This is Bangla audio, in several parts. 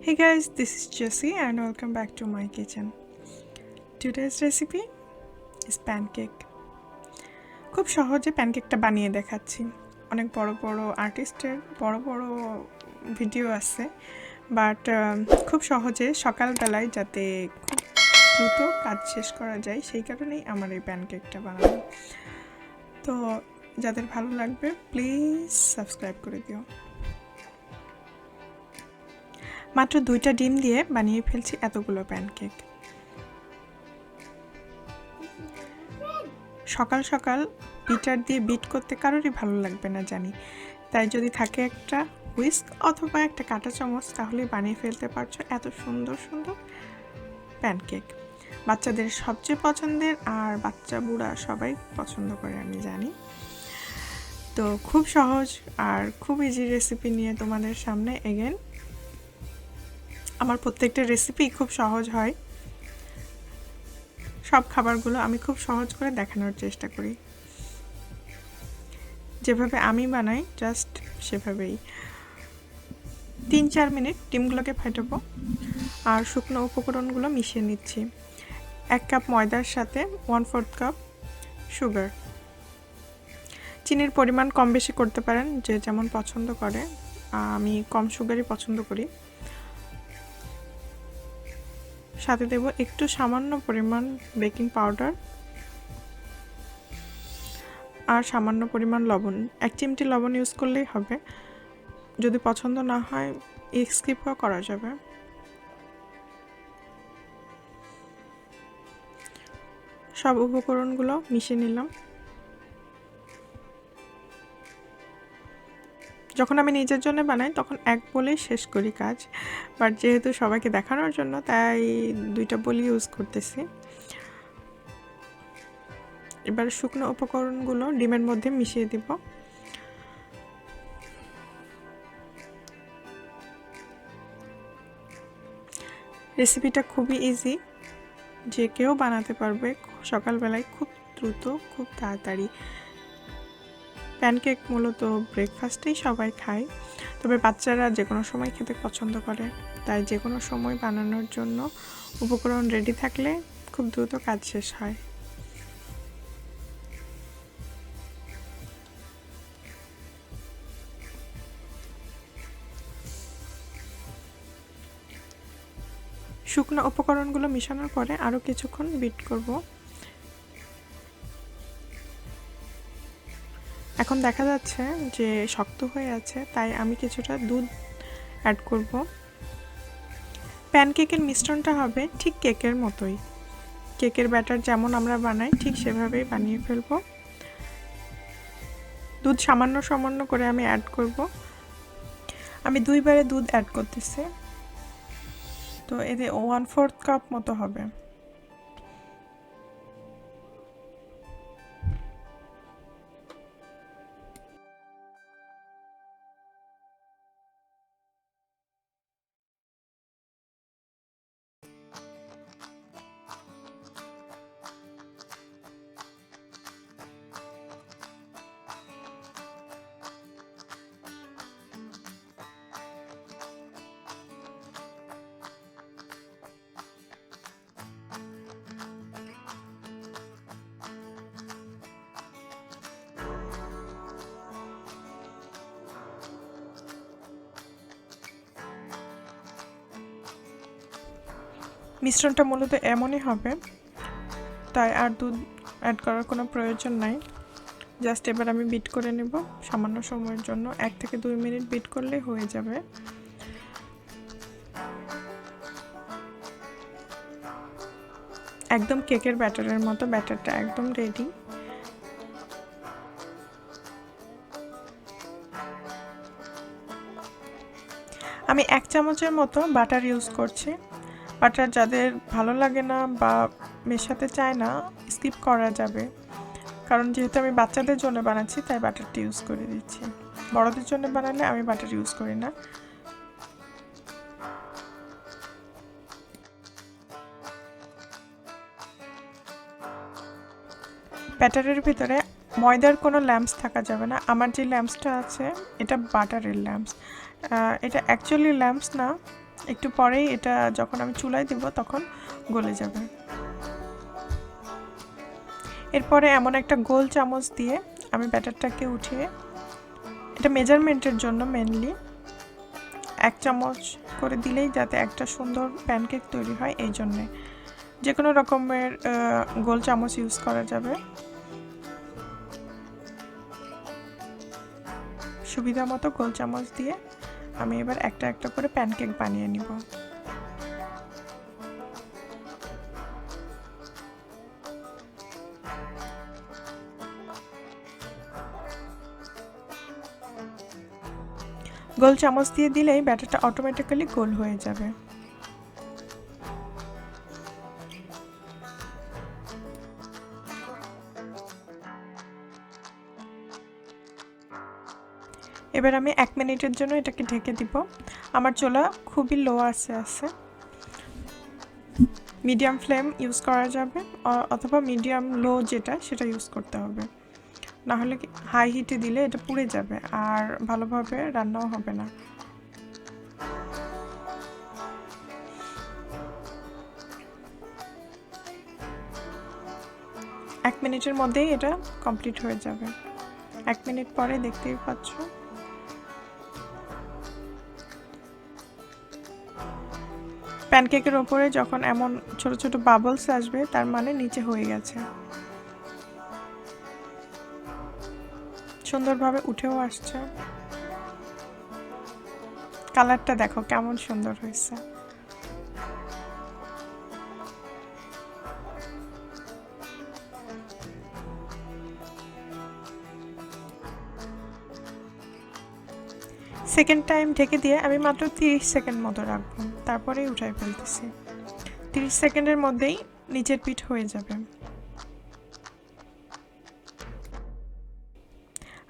Hey guys, this is Jessy and welcome back to my kitchen. Today's recipe is pancake. খুব সহজে প্যানকেকটা বানিয়ে দেখাচ্ছি। অনেক বড় বড় আর্টিস্টের বড় বড় ভিডিও আছে, বাট খুব সহজে সকালবেলায় যাতে খুব দ্রুত কাজ শেষ করা যায় সেই কারণেই আমার এই প্যানকেকটা বানানো। তো যাদের ভালো লাগবে প্লিজ সাবস্ক্রাইব করে দিও। মাত্র 2টা ডিম দিয়ে বানিয়ে ফেলছি এতগুলো প্যানকেক। সকাল সকাল বিটার দিয়ে বিট করতে কারোরই ভালো লাগবে না জানি, তাই যদি থাকে একটা হুইস্ক অথবা একটা কাঁটা চামচ তাহলে বানিয়ে ফেলতে পারছো এত সুন্দর সুন্দর প্যানকেক। বাচ্চাদের সবচেয়ে পছন্দের, আর বাচ্চা বুড়া সবাই পছন্দ করে আমি জানি। তো খুব সহজ আর খুব ইজি রেসিপি নিয়ে তোমাদের সামনে এগেন। আমার প্রত্যেকটা রেসিপি খুব সহজ হয়, সব খাবারগুলো আমি খুব সহজ করে দেখানোর চেষ্টা করি, যেভাবে আমি বানাই জাস্ট সেভাবেই। 3-4 মিনিট ডিমগুলোকে ফাটাবো আর শুকনো উপকরণগুলো মিশিয়ে নিচ্ছি। 1 কাপ ময়দার সাথে 1/4 কাপ সুগার। চিনির পরিমাণ কম বেশি করতে পারেন, যে যেমন পছন্দ করে। আমি কম সুগারই পছন্দ করি। সাথে দেব একটু সামান্য পরিমাণ বেকিং পাউডার আর সামান্য পরিমাণ লবণ। 1 চিমটি লবণ ইউজ করলেই হবে, যদি পছন্দ না হয় স্কিপও করা যাবে। সব উপকরণগুলো মিশিয়ে নিলাম। যখন আমি নিজের জন্য বানাই তখন এক বলেই শেষ করি কাজ, বাট যেহেতু সবাইকে দেখানোর জন্য তাই 2টা বলি ইউজ করতেছি। এবার শুকনো উপকরণগুলো ডিমের মধ্যে মিশিয়ে দিব। রেসিপিটা খুবই ইজি, যে কেউ বানাতে পারবে সকালবেলায় খুব দ্রুত, খুব তাড়াতাড়ি। প্যানকেক মূলত ব্রেকফাস্টেই সবাই খায়, তবে বাচ্চারা যে কোনো সময় খেতে পছন্দ করে, তাই যে কোনো সময় বানানোর জন্য উপকরণ রেডি থাকলে খুব দ্রুত কাজ শেষ হয়। শুকনো উপকরণগুলো মিশানোর পরে আরও কিছুক্ষণ বিট করব। এখন দেখা যাচ্ছে যে শক্ত হয়ে আছে, তাই আমি কিছুটা দুধ অ্যাড করব। প্যানকেকের মিশ্রণটা হবে ঠিক কেকের মতোই, কেকের ব্যাটার যেমন আমরা বানাই ঠিক সেভাবেই বানিয়ে ফেলব। দুধ সামান্য সামান্য করে আমি অ্যাড করব। আমি 2 বারে দুধ অ্যাড করতেছি, তো এতে 1/4 কাপ মতো হবে। মিশ্রণটা মূলত এমনই হবে, তাই আর দুধ অ্যাড করার কোনো প্রয়োজন নাই। জাস্ট এবার আমি বিট করে নেব সামান্য সময়ের জন্য, 1 থেকে 2 মিনিট বিট করলে হয়ে যাবে। একদম কেকের ব্যাটারের মতো, ব্যাটারটা একদম রেডি। আমি 1 চামচের মতো বাটার ইউজ করছি। বাটার যাদের ভালো লাগে না বা মেশাতে চায় না স্কিপ করা যাবে, কারণ যেহেতু আমি বাচ্চাদের জন্য বানাচ্ছি তাই বাটারটা ইউজ করে দিচ্ছি। বড়দের জন্য বানালে আমি বাটার ইউজ করি না। ব্যাটারের ভিতরে ময়দার কোনো ল্যাম্পস থাকা যাবে না। আমার যে ল্যাম্পসটা আছে এটা বাটারের ল্যাম্পস। এটা অ্যাকচুয়ালি ল্যাম্পস না, একটু পরেই এটা যখন আমি চুলায় দিব তখন গলে যাবে। এরপরে এমন একটা গোল চামচ দিয়ে আমি ব্যাটারটাকে উঠিয়ে, এটা মেজারমেন্টের জন্য মেনলি 1 চামচ করে দিলেই যাতে একটা সুন্দর প্যানকেক তৈরি হয়, এই জন্যে যে কোনো রকমের গোল চামচ ইউজ করা যাবে। সুবিধা মতো গোল চামচ দিয়ে আমি এবার একটা একটা করে প্যানকেক বানিয়ে নিব। গোল চামচ দিয়ে দিলেই ব্যাটারটা অটোমেটিক্যালি গোল হয়ে যাবে। এবার আমি 1 মিনিটের জন্য এটাকে ঢেকে দিব। আমার চুলা খুবই লো আছে, মিডিয়াম ফ্লেম ইউজ করা যাবে অথবা মিডিয়াম লো যেটা সেটা ইউজ করতে হবে, না হলে হাই হিটে দিলে এটা পুড়ে যাবে আর ভালোভাবে রান্নাও হবে না। এক মিনিটের মধ্যেই এটা কমপ্লিট হয়ে যাবে। 1 মিনিট পরে দেখতেই পাচ্ছ প্যানকেকের ওপরে যখন এমন ছোট ছোট বাবলস আসবে তার মানে নিচে হয়ে গেছে। সুন্দরভাবে উঠেও আসছে। কালারটা দেখো কেমন সুন্দর হয়েছে। সেকেন্ড টাইম ঢেকে দিয়ে আমি মাত্র 30 সেকেন্ড মতো রাখবো, তারপরেই উঠাই ফেলতেছি। 30 সেকেন্ডের মধ্যেই নিচের পিঠ হয়ে যাবে।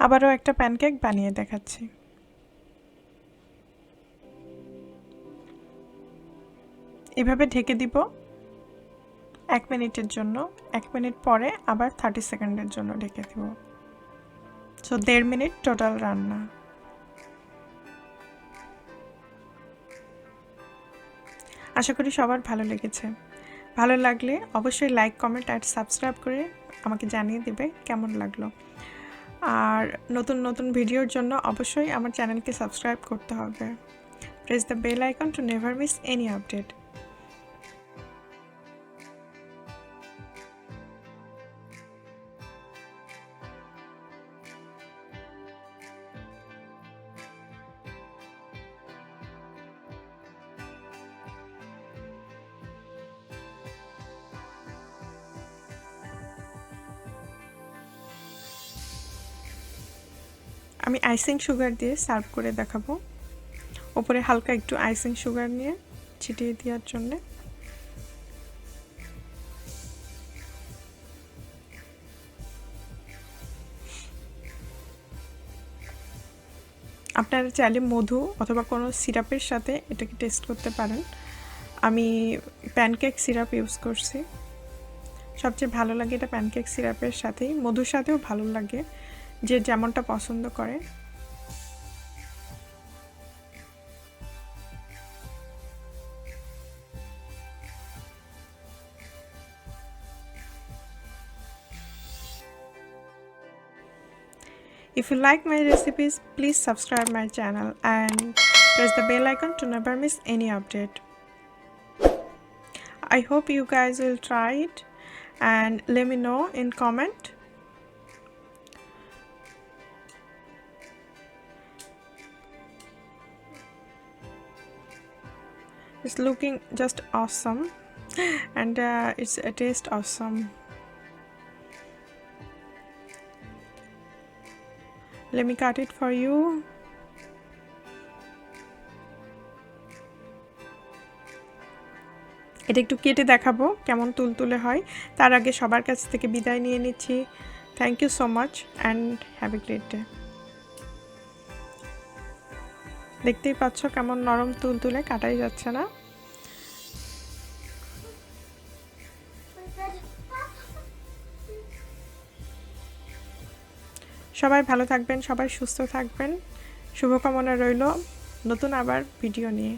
আবারও একটা প্যানকেক বানিয়ে দেখাচ্ছি। এভাবে ঢেকে দিব 1 মিনিটের জন্য। 1 মিনিট পরে আবার 30 সেকেন্ডের জন্য ঢেকে দিব। সো 1.5 মিনিট টোটাল রান্না। আশা করি সবার ভালো লেগেছে। ভালো লাগলে অবশ্যই লাইক, কমেন্ট আর সাবস্ক্রাইব করে আমাকে জানিয়ে দেবে কেমন লাগলো। আর নতুন নতুন ভিডিওর জন্য অবশ্যই আমার চ্যানেলকে সাবস্ক্রাইব করতে হবে। Press the bell icon to never miss any update. আমি আইসিং সুগার দিয়ে সার্ভ করে দেখাবো। ওপরে হালকা একটু আইসিং সুগার নিয়ে ছিটিয়ে দেওয়ার জন্য। আপনারা চাইলে মধু অথবা কোনো সিরাপের সাথে এটাকে টেস্ট করতে পারেন। আমি প্যানকেক সিরাপ ইউজ করছি। সবচেয়ে ভালো লাগে এটা প্যানকেক সিরাপের সাথেই, মধুর সাথেও ভালো লাগে, যে যেমনটা পছন্দ করে। If you like my recipes, please subscribe my channel and press the bell icon to never miss any update. I hope you guys will try it and let me know in comment. It's looking just awesome and it's a taste awesome. Let me cut it for you. এটা একটু কেটে দেখাবো কেমন তুলতুলে হয়। তার আগে সবার কাছ থেকে বিদায় নিয়ে নিচ্ছি। Thank you so much and have a great day. দেখতেই পাচ্ছ কেমন নরম তুলতুলে, কাটাই যাচ্ছে না। সবাই ভালো থাকবেন, সবাই সুস্থ থাকবেন। শুভকামনা রইল নতুন আবার ভিডিও নিয়ে।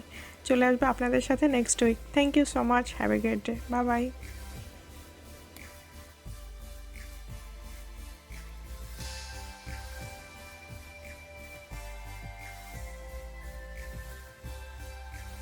চলে আসবো আপনাদের সাথে next week. Thank you so much, have a great day, bye by.